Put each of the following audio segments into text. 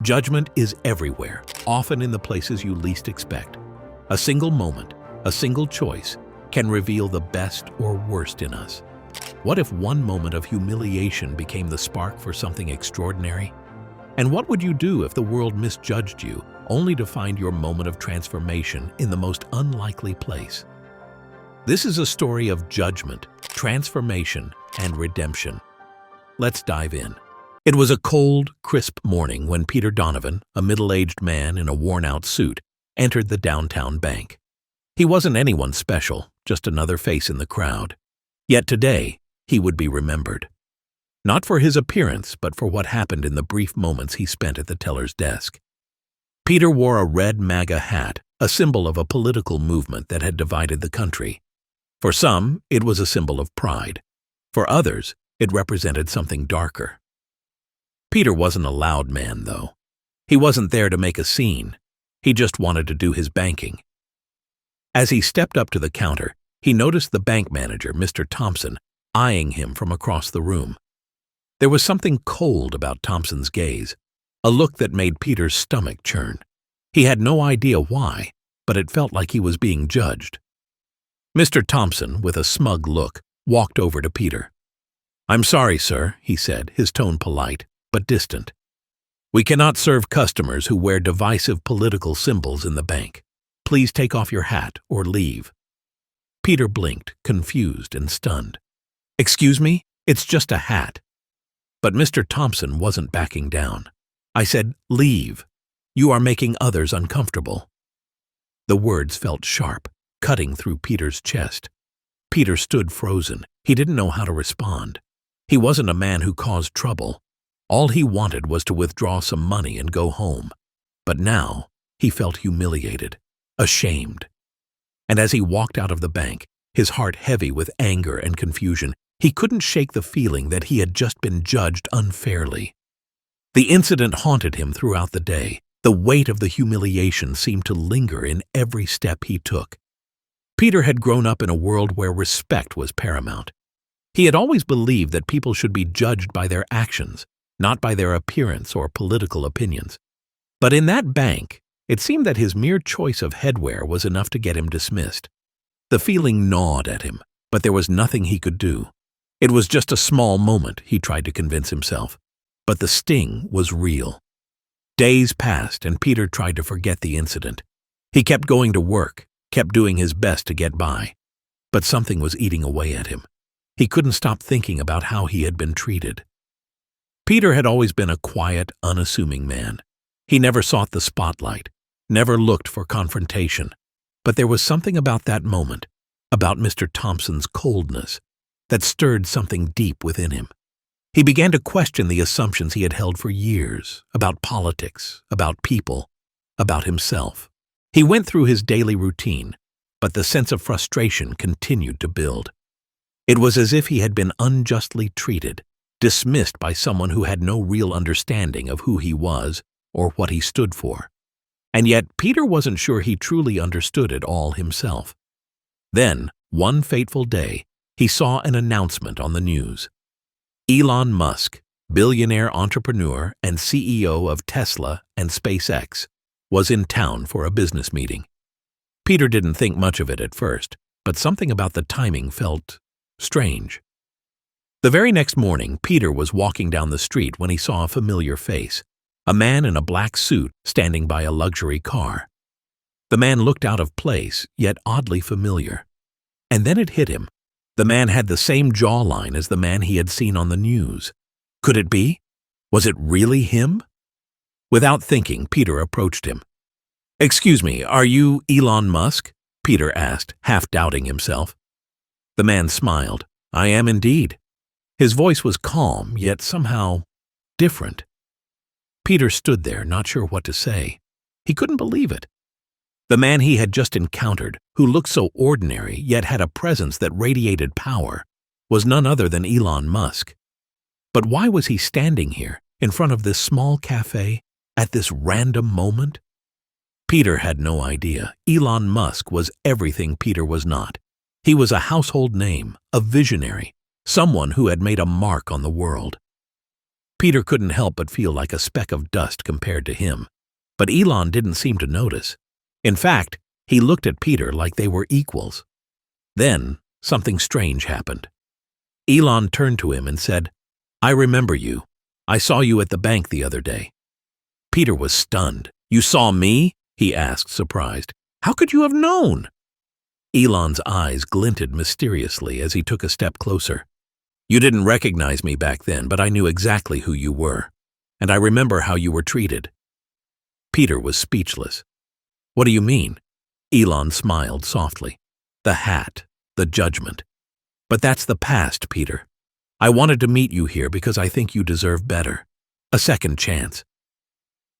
Judgment is everywhere, often in the places you least expect. A single moment, a single choice, can reveal the best or worst in us. What if one moment of humiliation became the spark for something extraordinary? And what would you do if the world misjudged you, only to find your moment of transformation in the most unlikely place? This is a story of judgment, transformation, and redemption. Let's dive in. It was a cold, crisp morning when Peter Donovan, a middle-aged man in a worn-out suit, entered the downtown bank. He wasn't anyone special, just another face in the crowd. Yet today, he would be remembered. Not for his appearance, but for what happened in the brief moments he spent at the teller's desk. Peter wore a red MAGA hat, a symbol of a political movement that had divided the country. For some, it was a symbol of pride. For others, it represented something darker. Peter wasn't a loud man, though. He wasn't there to make a scene. He just wanted to do his banking. As he stepped up to the counter, he noticed the bank manager, Mr. Thompson, eyeing him from across the room. There was something cold about Thompson's gaze, a look that made Peter's stomach churn. He had no idea why, but it felt like he was being judged. Mr. Thompson, with a smug look, walked over to Peter. "I'm sorry, sir," he said, his tone polite, but distant. "We cannot serve customers who wear divisive political symbols in the bank. Please take off your hat or leave." Peter blinked, confused and stunned. "Excuse me? It's just a hat." But Mr. Thompson wasn't backing down. "I said, leave. You are making others uncomfortable." The words felt sharp, cutting through Peter's chest. Peter stood frozen. He didn't know how to respond. He wasn't a man who caused trouble. All he wanted was to withdraw some money and go home. But now, he felt humiliated, ashamed. And as he walked out of the bank, his heart heavy with anger and confusion, he couldn't shake the feeling that he had just been judged unfairly. The incident haunted him throughout the day. The weight of the humiliation seemed to linger in every step he took. Peter had grown up in a world where respect was paramount. He had always believed that people should be judged by their actions, not by their appearance or political opinions. But in that bank, it seemed that his mere choice of headwear was enough to get him dismissed. The feeling gnawed at him, but there was nothing he could do. It was just a small moment, he tried to convince himself. But the sting was real. Days passed, and Peter tried to forget the incident. He kept going to work, kept doing his best to get by. But something was eating away at him. He couldn't stop thinking about how he had been treated. Peter had always been a quiet, unassuming man. He never sought the spotlight, never looked for confrontation. But there was something about that moment, about Mr. Thompson's coldness, that stirred something deep within him. He began to question the assumptions he had held for years, about politics, about people, about himself. He went through his daily routine, but the sense of frustration continued to build. It was as if he had been unjustly treated, dismissed by someone who had no real understanding of who he was or what he stood for. And yet Peter wasn't sure he truly understood it all himself. Then, one fateful day, he saw an announcement on the news. Elon Musk, billionaire entrepreneur and CEO of Tesla and SpaceX, was in town for a business meeting. Peter didn't think much of it at first, but something about the timing felt strange. The very next morning, Peter was walking down the street when he saw a familiar face, a man in a black suit standing by a luxury car. The man looked out of place, yet oddly familiar. And then it hit him. The man had the same jawline as the man he had seen on the news. Could it be? Was it really him? Without thinking, Peter approached him. "Excuse me, are you Elon Musk?" Peter asked, half doubting himself. The man smiled. "I am indeed." His voice was calm, yet somehow different. Peter stood there, not sure what to say. He couldn't believe it. The man he had just encountered, who looked so ordinary yet had a presence that radiated power, was none other than Elon Musk. But why was he standing here, in front of this small cafe, at this random moment? Peter had no idea. Elon Musk was everything Peter was not. He was a household name, a visionary, someone who had made a mark on the world. Peter couldn't help but feel like a speck of dust compared to him. But Elon didn't seem to notice. In fact, he looked at Peter like they were equals. Then, something strange happened. Elon turned to him and said, "I remember you. I saw you at the bank the other day." Peter was stunned. "You saw me?" he asked, surprised. "How could you have known?" Elon's eyes glinted mysteriously as he took a step closer. "You didn't recognize me back then, but I knew exactly who you were. And I remember how you were treated." Peter was speechless. "What do you mean?" Elon smiled softly. "The hat, the judgment. But that's the past, Peter. I wanted to meet you here because I think you deserve better. A second chance."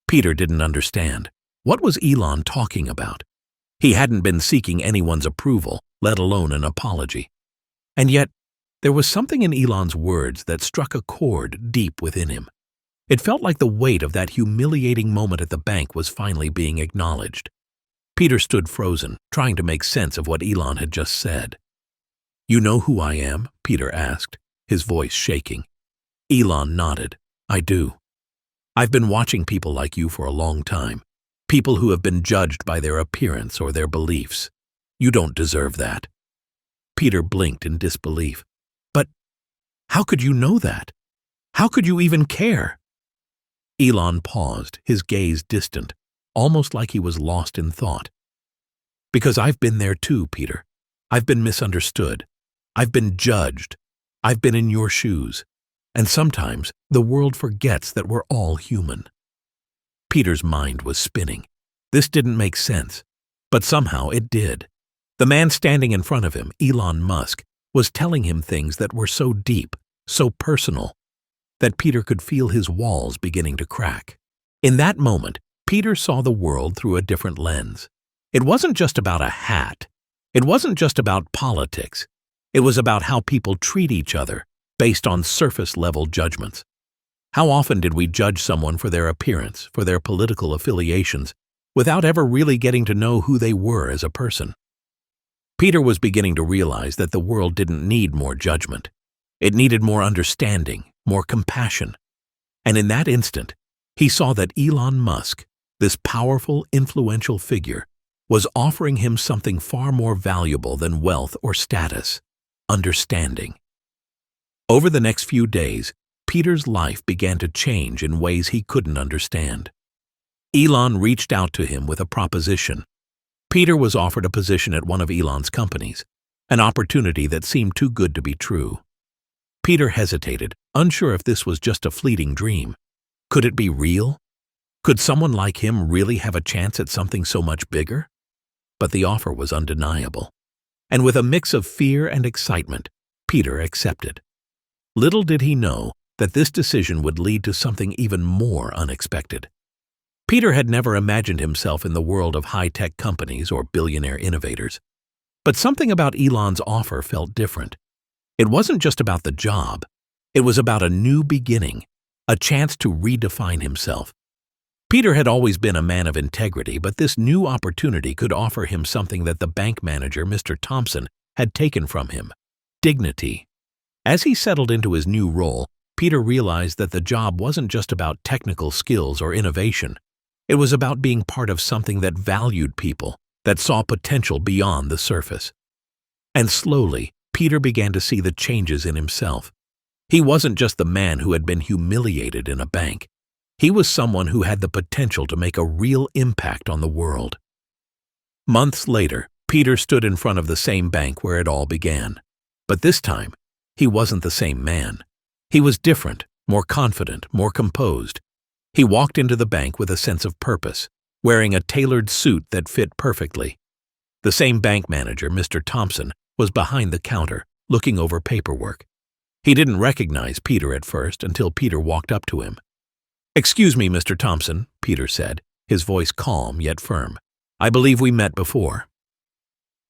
Peter didn't understand. What was Elon talking about? He hadn't been seeking anyone's approval, let alone an apology. And yet, there was something in Elon's words that struck a chord deep within him. It felt like the weight of that humiliating moment at the bank was finally being acknowledged. Peter stood frozen, trying to make sense of what Elon had just said. "You know who I am?" Peter asked, his voice shaking. Elon nodded. "I do. I've been watching people like you for a long time. People who have been judged by their appearance or their beliefs. You don't deserve that." Peter blinked in disbelief. "But how could you know that? How could you even care?" Elon paused, his gaze distant, almost like he was lost in thought. "Because I've been there too, Peter. I've been misunderstood. I've been judged. I've been in your shoes. And sometimes the world forgets that we're all human." Peter's mind was spinning. This didn't make sense, but somehow it did. The man standing in front of him, Elon Musk, was telling him things that were so deep, so personal, that Peter could feel his walls beginning to crack. In that moment, Peter saw the world through a different lens. It wasn't just about a hat. It wasn't just about politics. It was about how people treat each other based on surface-level judgments. How often did we judge someone for their appearance, for their political affiliations, without ever really getting to know who they were as a person? Peter was beginning to realize that the world didn't need more judgment. It needed more understanding, more compassion. And in that instant, he saw that Elon Musk, this powerful, influential figure, was offering him something far more valuable than wealth or status: understanding. Over the next few days, Peter's life began to change in ways he couldn't understand. Elon reached out to him with a proposition. Peter was offered a position at one of Elon's companies, an opportunity that seemed too good to be true. Peter hesitated, unsure if this was just a fleeting dream. Could it be real? Could someone like him really have a chance at something so much bigger? But the offer was undeniable. And with a mix of fear and excitement, Peter accepted. Little did he know that this decision would lead to something even more unexpected. Peter had never imagined himself in the world of high-tech companies or billionaire innovators. But something about Elon's offer felt different. It wasn't just about the job. It was about a new beginning, a chance to redefine himself. Peter had always been a man of integrity, but this new opportunity could offer him something that the bank manager, Mr. Thompson, had taken from him: dignity. As he settled into his new role, Peter realized that the job wasn't just about technical skills or innovation. It was about being part of something that valued people, that saw potential beyond the surface. And slowly, Peter began to see the changes in himself. He wasn't just the man who had been humiliated in a bank. He was someone who had the potential to make a real impact on the world. Months later, Peter stood in front of the same bank where it all began. But this time, he wasn't the same man. He was different, more confident, more composed. He walked into the bank with a sense of purpose, wearing a tailored suit that fit perfectly. The same bank manager, Mr. Thompson, was behind the counter, looking over paperwork. He didn't recognize Peter at first until Peter walked up to him. "Excuse me, Mr. Thompson," Peter said, his voice calm yet firm. "I believe we met before."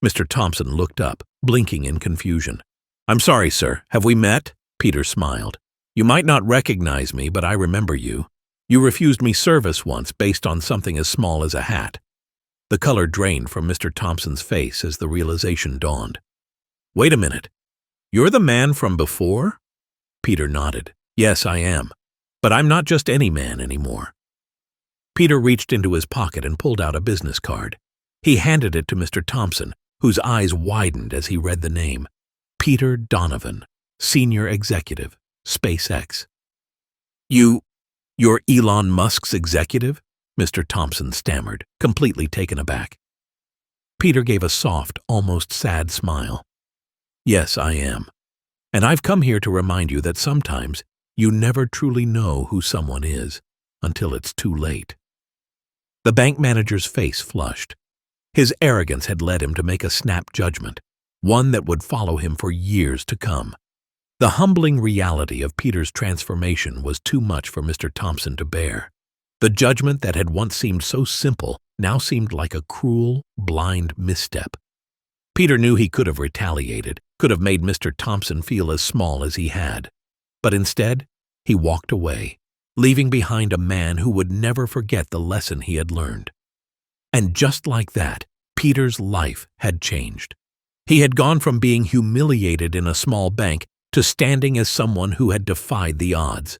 Mr. Thompson looked up, blinking in confusion. "I'm sorry, sir. Have we met?" Peter smiled. "You might not recognize me, but I remember you. You refused me service once based on something as small as a hat." The color drained from Mr. Thompson's face as the realization dawned. "Wait a minute. You're the man from before?" Peter nodded. "Yes, I am. But I'm not just any man anymore. Peter reached into his pocket and pulled out a business card. He handed it to Mr. Thompson, whose eyes widened as he read the name. Peter Donovan, Senior Executive, SpaceX. You're Elon Musk's executive? Mr. Thompson stammered, completely taken aback. Peter gave a soft, almost sad smile. Yes, I am. And I've come here to remind you that sometimes you never truly know who someone is until it's too late. The bank manager's face flushed. His arrogance had led him to make a snap judgment, one that would follow him for years to come. The humbling reality of Peter's transformation was too much for Mr. Thompson to bear. The judgment that had once seemed so simple now seemed like a cruel, blind misstep. Peter knew he could have retaliated, could have made Mr. Thompson feel as small as he had. But instead, he walked away, leaving behind a man who would never forget the lesson he had learned. And just like that, Peter's life had changed. He had gone from being humiliated in a small bank to standing as someone who had defied the odds.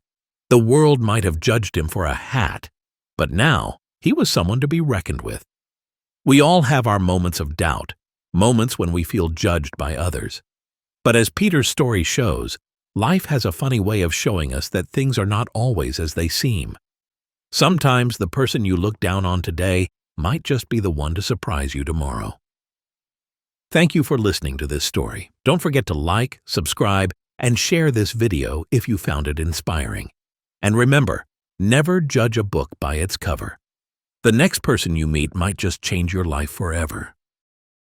The world might have judged him for a hat, but now he was someone to be reckoned with. We all have our moments of doubt, moments when we feel judged by others. But as Peter's story shows, life has a funny way of showing us that things are not always as they seem. Sometimes the person you look down on today might just be the one to surprise you tomorrow. Thank you for listening to this story. Don't forget to like, subscribe, and share this video if you found it inspiring. And remember, never judge a book by its cover. The next person you meet might just change your life forever.